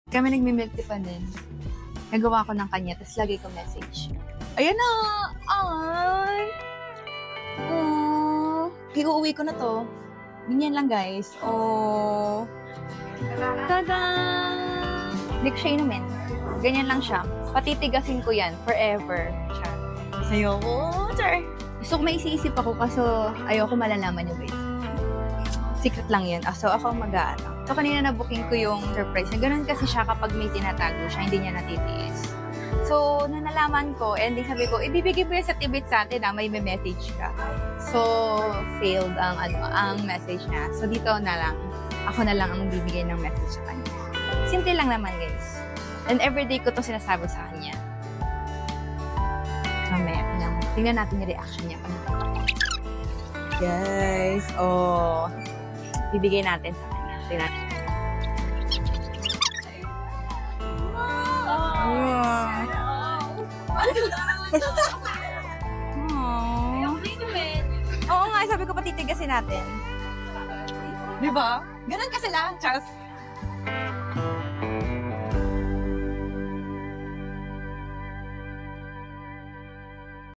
Kami nagme-milk tea pa din. Nagawa ko ng kanya, tapos lagi ko message. Ayan na! Ay! Oh, iuuwi ko na to. Ganyan lang, guys. Oh. Tada! Hindi ko siya inumin. Ganyan lang siya. Patitigasin ko yan forever. Char. Ayoko. Char. So, may isip ako kaso ayoko malalaman yung guys. Secret lang yun. So, ako mag-aano. So, kanina na-booking ko yung surprise. Ganun kasi siya kapag may tinatago siya, hindi niya natitiis. So, nung nalaman ko, and sabi ko, ibibigay mo yan sa Tibit sa atin, may message ka. So, failed ang message niya. So, dito na lang, ako na lang ang bibigay ng message sa kanya. Simple lang naman, guys. And everyday ko to sinasabi sa kanya. Mamaya, tingnan natin yung reaction niya. Guys, oh, bibigay natin sa kanya. Tingnan natin. Oo nga, sabi ko patitigasin natin. Diba? Ganun kasi lang, Charles.